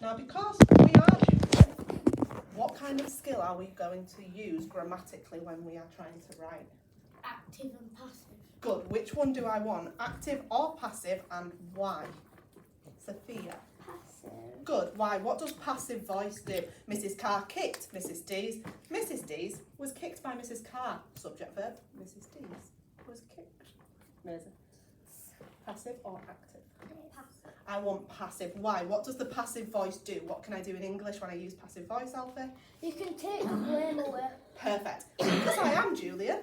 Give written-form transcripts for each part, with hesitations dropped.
Now, because we are Julian, what kind of skill are we going to use grammatically when we are trying to write? Active and passive. Good. Which one do I want? Active or passive, and why? Sophia. Passive. Good. Why? What does passive voice do? Mrs. Carr kicked Mrs. Dees. Mrs. Dees was kicked by Mrs. Carr. Subject verb. Mrs. Dees was kicked. Amazing. Passive or active? Passive. I want passive. Why? What does the passive voice do? What can I do in English when I use passive voice, Alfie? You can take the blame away. Perfect. Because I am Julian,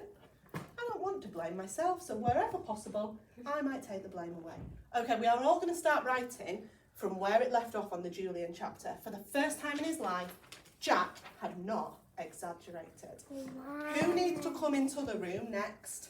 I don't want to blame myself, so wherever possible, I might take the blame away. Okay, we are all going to start writing from where it left off on the Julian chapter. For the first time in his life, Jack had not exaggerated. Who needs to come into the room next?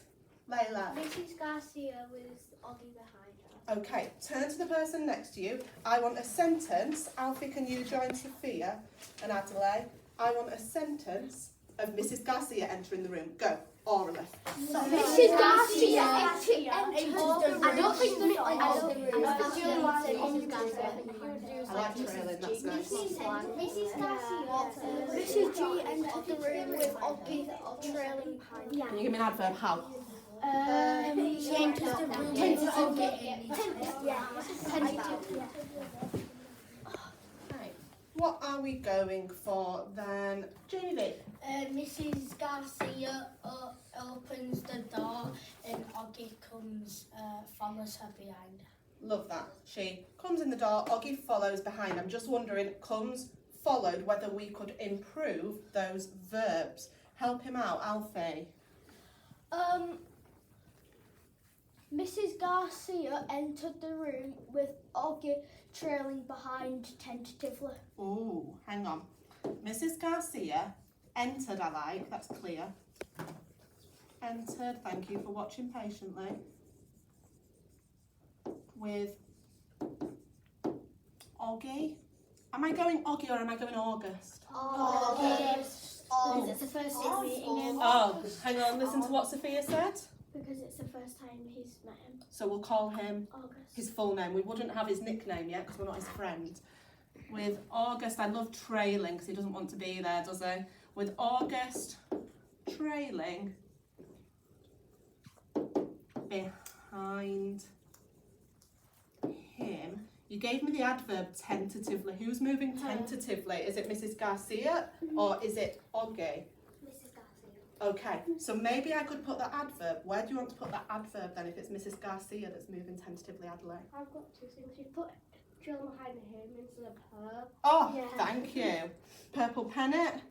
Layla. Mrs. Garcia with Oggy behind her. Okay, turn to the person next to you. I want a sentence. Alfie, can you join Sophia and Adelaide? I want a sentence of Mrs. Garcia entering the room. Go, orally. Mrs. Garcia entered the room. I don't think that I like trailing, that's nice. Mrs. Garcia. Mrs. G entered the room with Oggy trailing behind. Can you give me an adverb? How? She entered the room with Oggy. Right. What are we going for then? Jamie. Mrs. Garcia opens the door and Oggy follows her behind. Love that. She comes in the door, Oggy follows behind. I'm just wondering, comes, followed, whether we could improve those verbs. Help him out, Alfie. Mrs. Garcia entered the room with Oggy trailing behind tentatively. Ooh, hang on. Mrs. Garcia entered, I like, that's clear. Entered, thank you for watching patiently. With Oggy. Am I going Oggy or am I going August? August. Because it's the first time meeting him. Oh, hang on, listen to what Sophia said. Because it's the first time he's met him. So we'll call him August. his full name. We wouldn't have his nickname yet because we're not his friend. With August, I love trailing because he doesn't want to be there, does he? With August trailing behind him. You gave me the adverb tentatively. Who's moving tentatively? Is it Mrs. Garcia or is it Oggy? Mrs. Garcia. Okay, so maybe I could put that adverb. Where do you want to put that adverb then if it's Mrs. Garcia that's moving tentatively, Adelaide? I've got two things. You put drill behind him instead of her. Oh, Yeah. thank you. Purple Pennant.